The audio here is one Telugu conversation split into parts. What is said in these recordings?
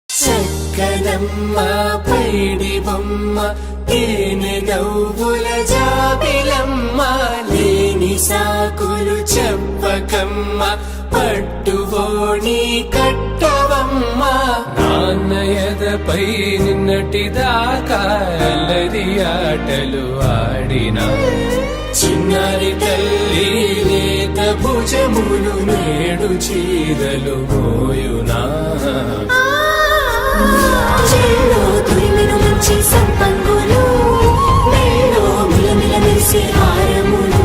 చక్కనమ్మ పైడి బొమ్మ తేనె నవ్వుల జాబిలమ్మ లేని సాకులు చెప్పకమ్మ పట్టువోణి కట్టవమ్మ నాన్నయదపై నిన్నటిదాకా అల్లరి ఆటలు ఆడినా చిన్నారి తల్లి లేత భుజములు నేడు చీరలు మోయునా చెల్లో తురిమిన మంచి సంపంగులు మెల్లో మిలమిల మెరిసే హారములు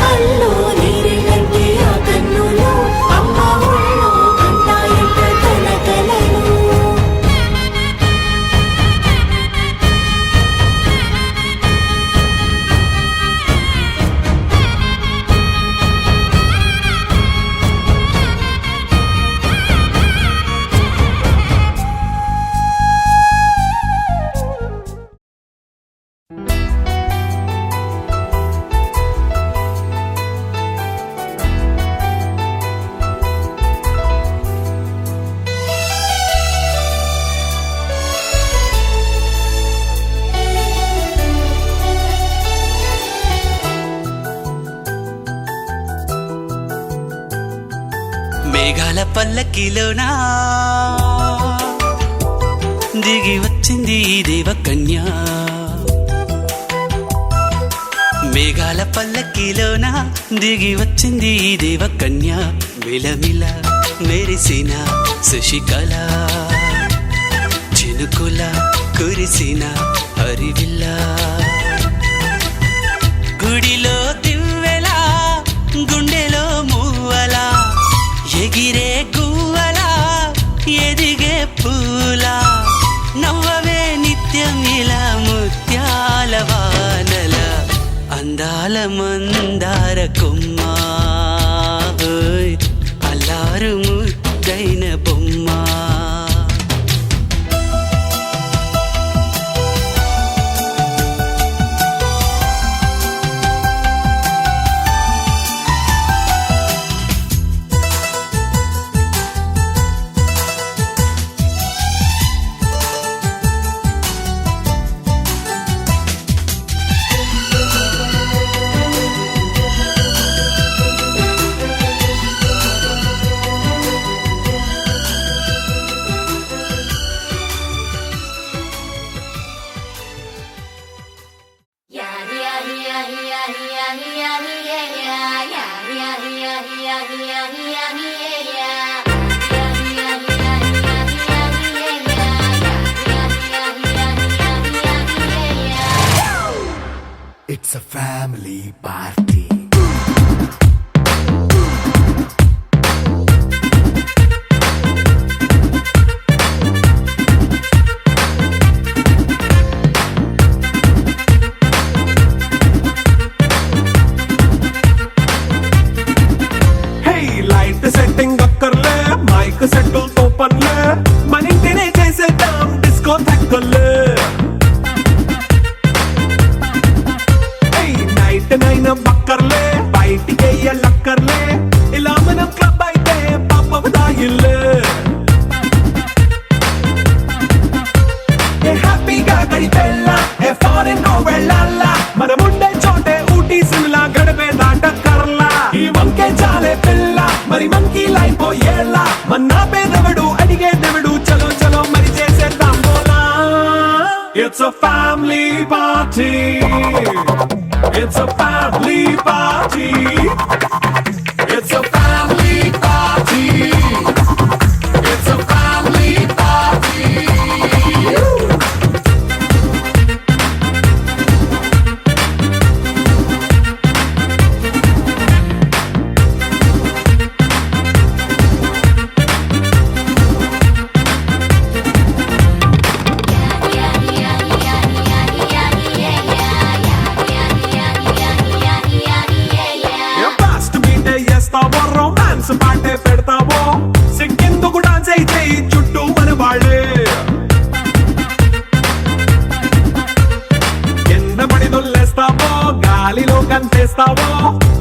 అల్లో నీరెళ్ళంటే ఆ కన్నులు అమ్మ ఒళ్ళో కంటాయంట తన కలలు మేఘాల పల్లకిలోనా దిగి వచ్చింది ఈ దేవకన్య మేఘాల పల్లకిలోనా దిగి వచ్చింది ఈ దేవకన్య మిలమిల మెరిసిన శశికళ చినుకుల కురిసిన హరివిల్ల గుడిలో దివ్వెలా గుండెలో మూవలా ఎగిరే గువ్వలా ఎదిగే పూలా నవ్వవే నిత్యమిలా ముత్యాల వానల అందాల మందార కొమ్మ ఓయ్ అల్లారు ముద్దైన బొమ్మ It's a family party. Hey, light setting అక్కర్లే మైక్ సెట్టుల్ తో పనులే మన ఇంటినే చేసేద్దాం డిస్కో థక్కర్లే నైట్ నైన్ బక్కర్లే బయటికి లక్కర్లే ఇలా మనం క్లబ్ అయితే పాపదాయిల్లే హ్యాపీగా గడిపెల్లా ఫారెన్ వెళ్ళాలా మనం ఉండే చోటే ఊటీ సిమ్లా గడిపే దాటక్కర్లా ఈ వంకే చాలే పిల్ల మరి మంకీ లైఫ్ ఏళ్ళ మన్నా పేదవడు అడిగేదెవడు చలో చలో మరి చేసేద్దాం బోలా it's a family party. It's a family party. It's a family party. It's a family party. Romance పాటే పెడతావో సిక్కిందుకు డాన్స్ అయితే చుట్టూ మన వాళ్ళే కింద పడి దొల్లేస్తావో గాలిలో కంటేస్తావో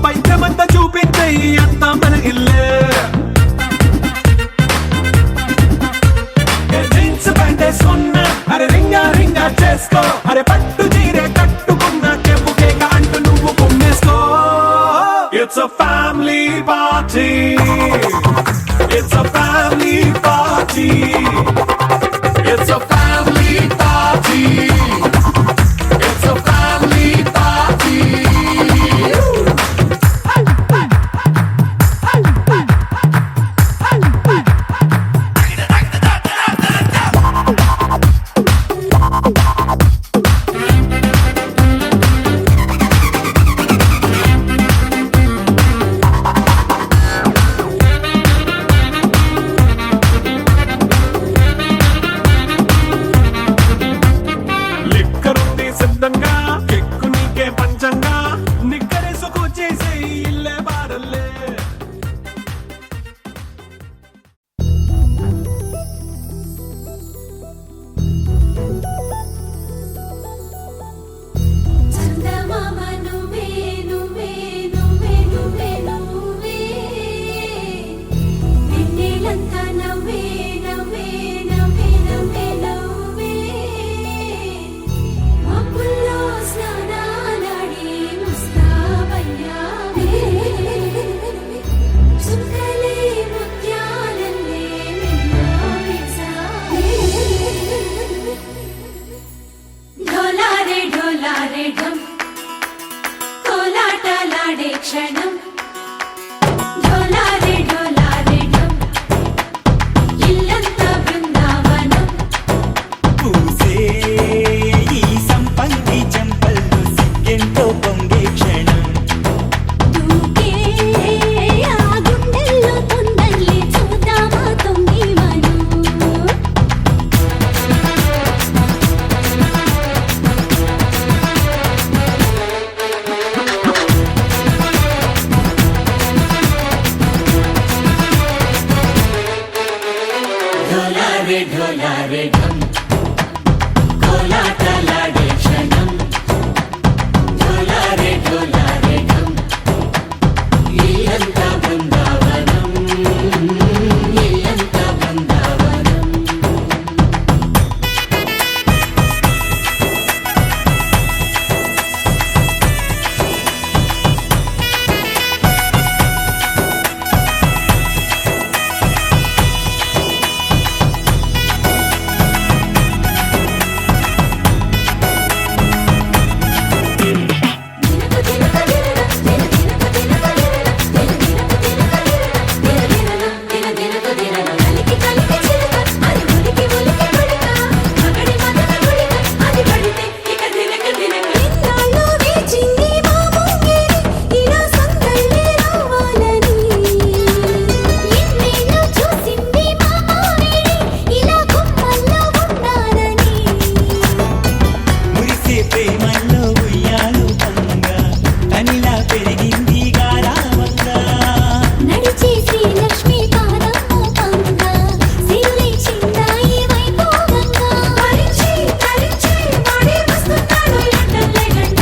పైకమంతా చూపించే అంతా మన ఇల్లే జీన్స్ ప్యాంట్ వేసుకున్నా అరే రింగా రింగా చేసుకో అరే పట్టు చీరే కట్టుకున్న చెప్పుకే అంటూ నువ్వు కుమ్మేసుకో It's a family party. It's a family party. It's a family party. It's a family party. క్షణం డోలారే డోలారే డోమ్ ఇల్లంతా బృందావనం పూసే ఈ సంపంగి చెంపల్లో సిగ్గెంతో పొంగే క్షణం దూకే ఆ గుండెల్లో ढोलारे ढम కోలాటలాడే క్షణం ढोलारे ढोलारे ढम ఇల్లంతా బృందావనం ఇల్లంతా బృందావనం మురిసే ప్రేమల్లో ఉయ్యాలు పంగా తనిలా పెరిగింది గారావంగా నడిచే శ్రీలక్ష్మి పాదము పంగా సిరులే చిందాయి వైభోగంగా పరిచి పరిచి వాడే వస్తున్నాడు ఎట్టలే గంట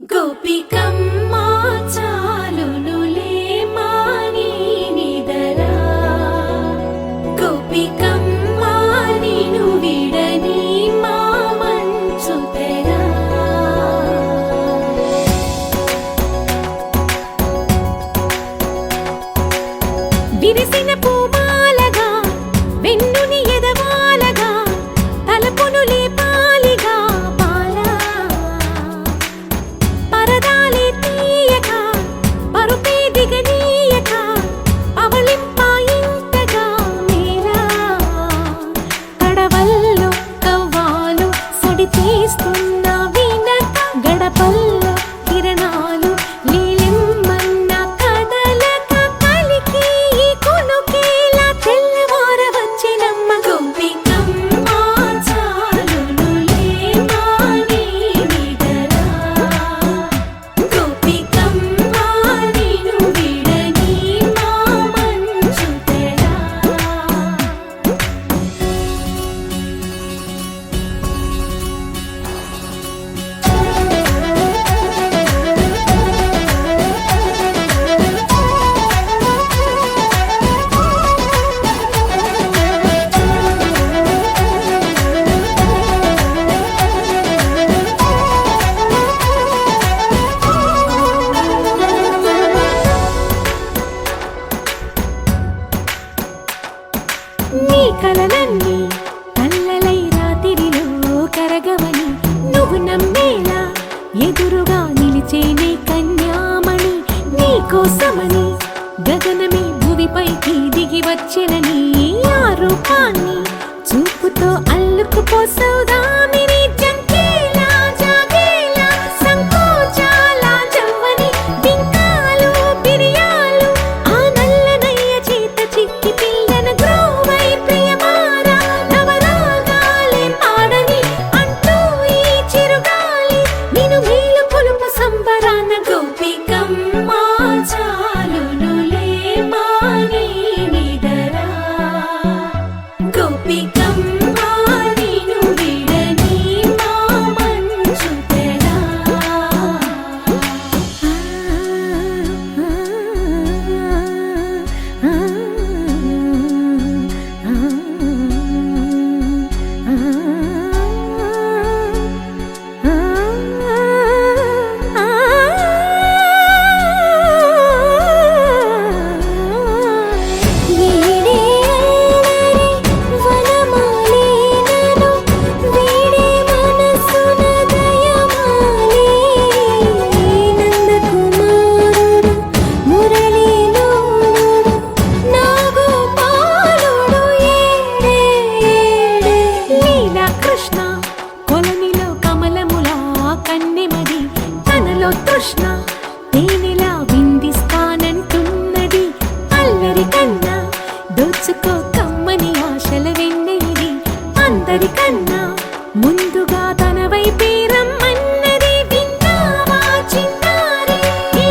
గోపికమ్మ చాలునులే మాని నిదరా గోపికమ్మ నిను విడని మా మంచు తెరా విరిసిన పూమాలగా వెన్నుని ఎదవాలగా తలపును లేపాలిగా బాలా పరదాలే తీయక పరుపే దిగనీయక అవలింపాయింతగా మేరా కడవల్లో కవ్వాలు సడి తీస్తున్న వినత గడపల్లో కిరణాలు లీలిమ్మన్న కదలక కలికి ఈ కొనుకేలా తెల్లవార వచ్చినమ్మ గోపికమ్మ చాలునులే మాని నిదరా గోపికమ్మ నిను విడని మా మంచు తెరా నీ కలలన్నీ కల్లలై రాత్రిలో కరగవని నువ్వు నమ్మేలా ఎదురుగా నిలిచేనే కన్యామణి నీ కోసమని గగనమే భూమిపైకి దిగి వచ్చినని ఆ రూపాన్ని చూపుతో అల్లుకుపోసౌదామిని జంకేలా జాగేలా సంకోచాల జవ్వని బింకాలు బిరియాలు ఆ నల్లనయ్య చేత చిక్కి పిల్లన గ్రోవై ప్రియమారా నవరాగాలే పాడని అంటూ ఈ చిరుగాలి నిన్ను మేలు కొలుపు సంబరాన గోపికమ్మ చాలునులే మాని నిదరా గోపికమ్మ నిను విడని మా మంచు తెరా వీడే అల్లరి వనమాలినను వీడే మనసున దయమాలి నందకుమారుడు మురళీలోలుడు నాగోపాలుడు ఏడే ఏడే లీలా కృష్ణ కొలనిలో కమలములా కన్నెమది తనలో తృష్ణ తేనెలా విందిస్తానంటున్నది అల్లరి కన్నా దోచుకో కమ్మని ఆశల వెన్నెయిది అందరికన్నా ముందుగా తన వైపే రమ్మన్నది విన్నావా చిన్నారి ఈ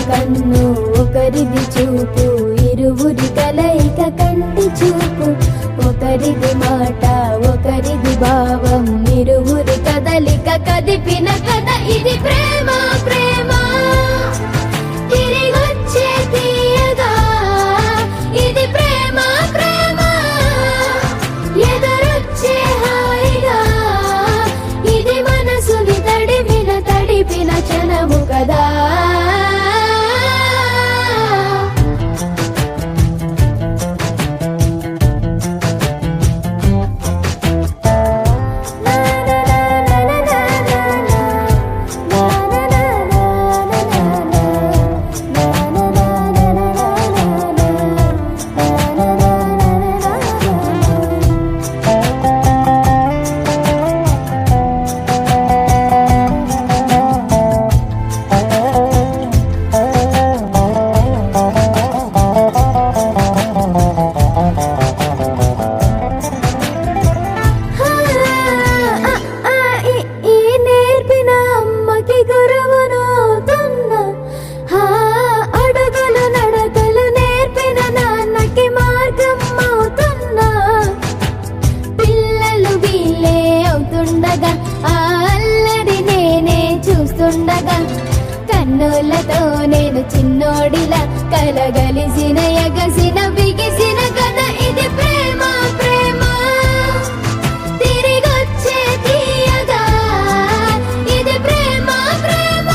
కన్ను ఒకరిది చూపు, ఇరువురి కలయిక కంటి చూపు. ఒకరిది మాట ఒకరిది భావం, ఇరువురి కదలిక కదిపిన కథ ఇది ప్రేమ ప్రేమ. తిరిగొచ్చే తీయగా ఇది ప్రేమ ప్రేమ. ఎదురొచ్చే హాయిగా ఇది మనసుని తడిపిన క్షణము కదా. కన్నులతో నేను చిన్నోడిలా కలగలిసిన ఎగసిన బిగిసిన కథ ఇది ప్రేమ ప్రేమ. తిరిగొచ్చే తీయగా ఇది ప్రేమ ప్రేమ.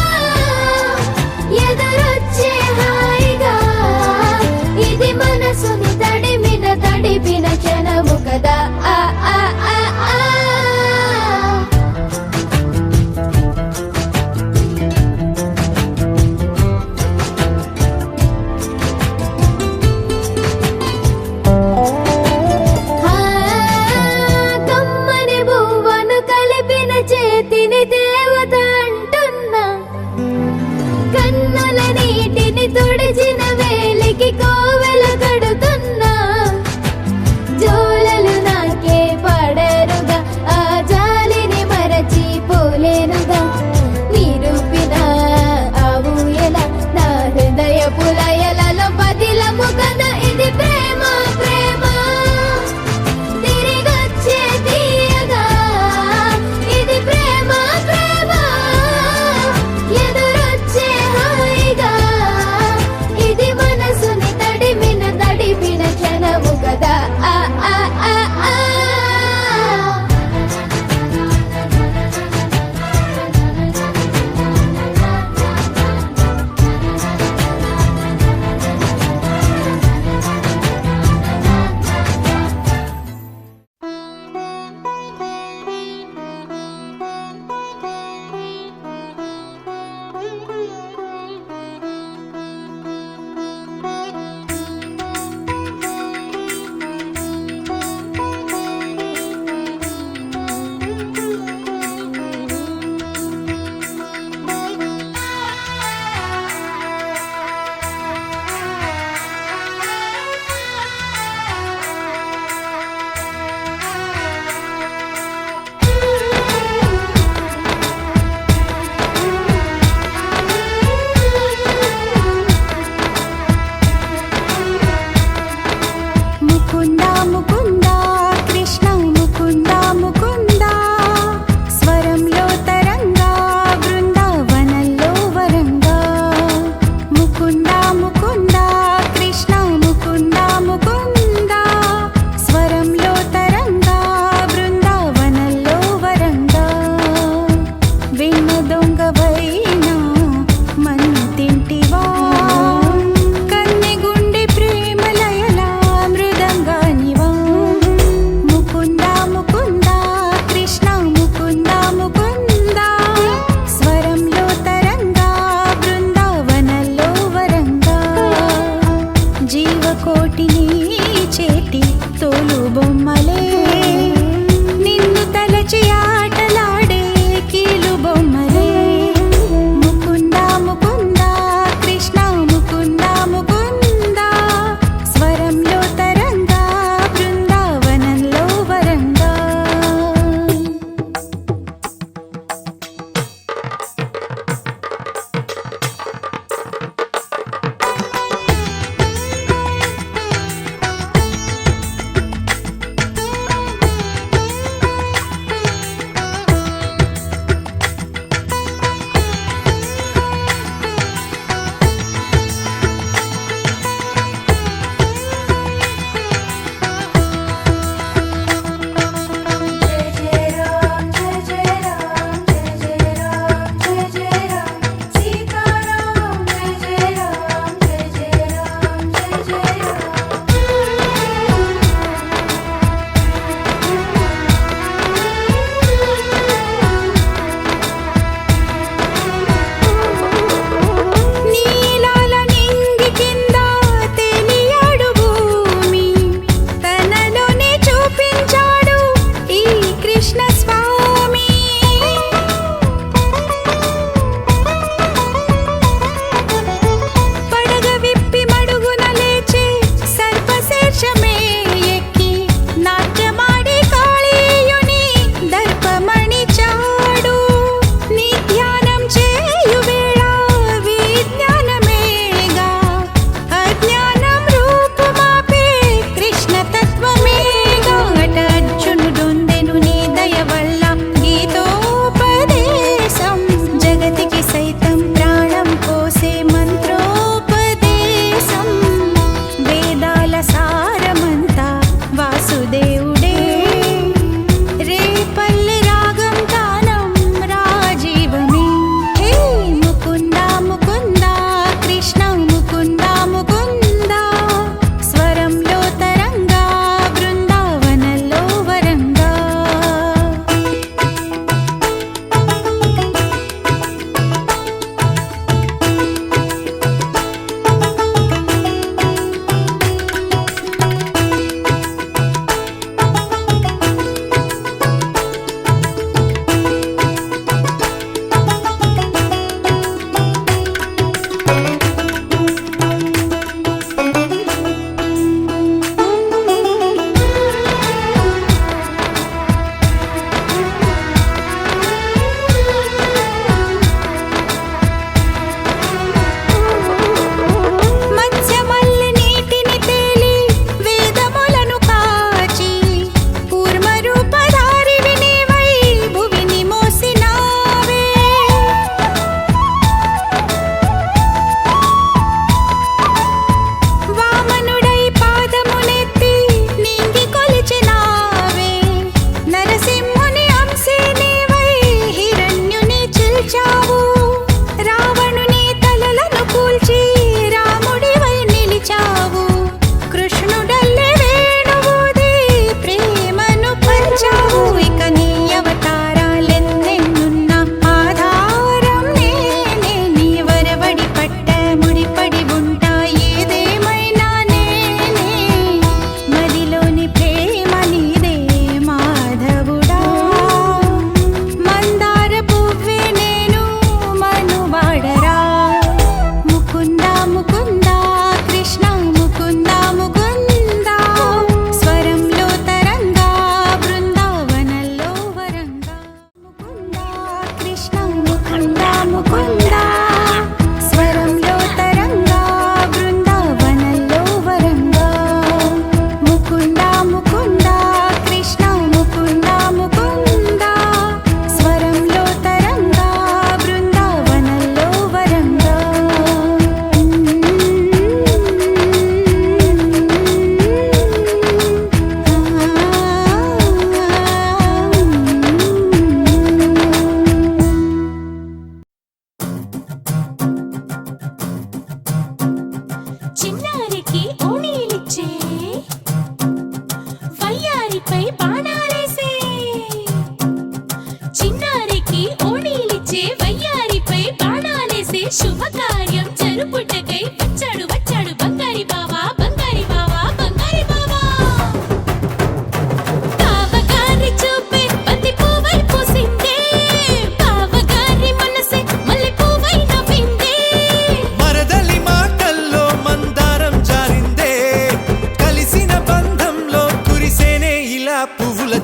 ఎదురొచ్చే హాయిగా ఇది మనసుని తడిపిన క్షణము కదా. ఆ ఆ ఆ ఆ.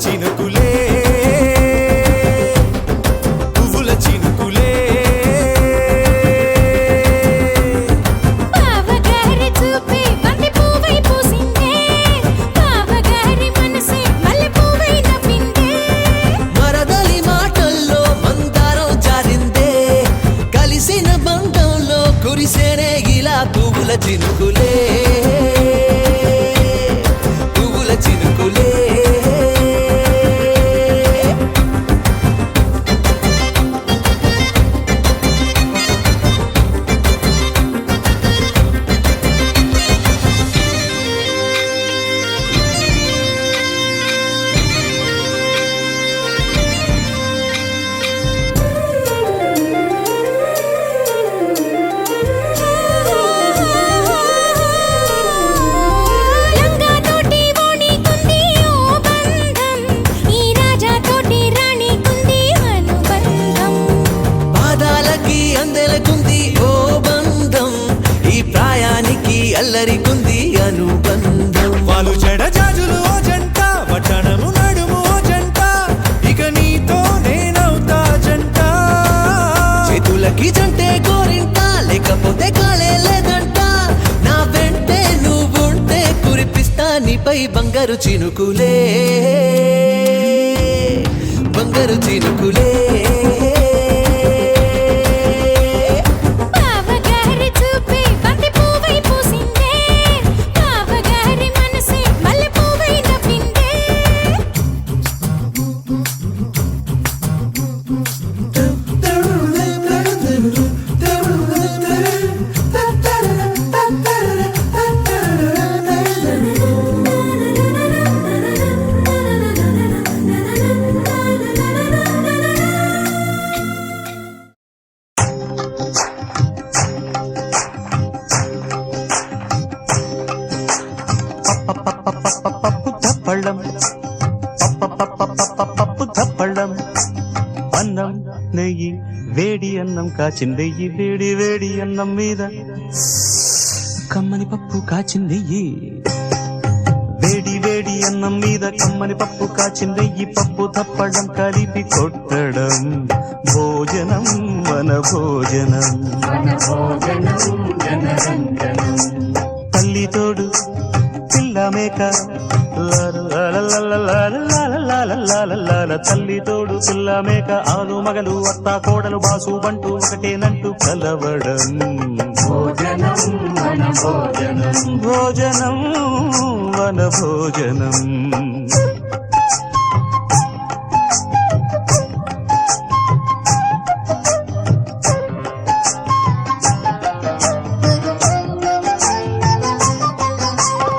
చినుకులే పువ్వుల చినుకులే బావగారి చూపే బంతి పువ్వై పూసిందే బావగారి మనసే మల్లె పువ్వై నవ్విందే మరదలి మాటల్లో మందారం జారిందే కలిసిన బంధంలో కురిసేనే ఇలా పువ్వుల చినుకులే పువ్వుల చినుకులే లంగా తోటి ఓణి కుంది ఓ బంధం ఈ రాజా తోటి రాణి కుంది అనుబంధం పాదాలకి అందెలకుంది ఓ బంధం ఈ ప్రాయానికి అల్లరికుంది అనుబంధం వాళ్ళు చెడ జాజులు ఓ జంట పట్టణము నడుము ఓ జంట ఇక నీతో నేనవుతా జంట చేతులకి జంటే కోరింట లేకపోతే కాలే లేదంట నా వెంటే నువ్వుంటే కురిపిస్తా నీపై బంగారు చినుకులే బంగారు చినుకులే బావగారి చూపే బంతి పువ్వై పూసిందే బావగారి మనసే మల్లె పువ్వై నవ్విందే పప్పు తప్పళ్ళం పప్పు తప్పళ్ళం అన్నం నెయ్యి వేడి అన్నం కాచిందెయ్యి వేడి వేడి అన్నం మీద కమ్మని పప్పు కాచిందెయ్యి వేడి వేడి అన్నం మీద కమ్మని పప్పు కాచిందెయ్యి పప్పు తప్పడం కలిపి కొట్టడం భోజనం మన భోజనం తల్లి తోడు పిల్ల మేక తల్లి తోడు పిల్ల మేక ఆలు మగలు అత్త కోడలు బాసు బంటు ఒకటేనంటూ కలవడం భోజనం వన భోజనం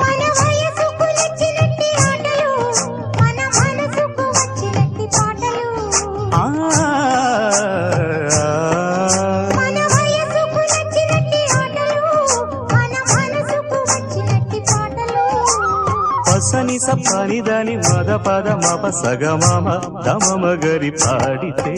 మన వయసుకు నచ్చినట్టి ఆటలు మన మనసుకు వచ్చినట్టి పాటలు మన వయసుకు నచ్చినట్టి ఆటలు మన మనసుకు వచ్చినట్టి పాటలు పసని సప్పని దాని మద పద మప సగ మామ దమ గరి పాడితే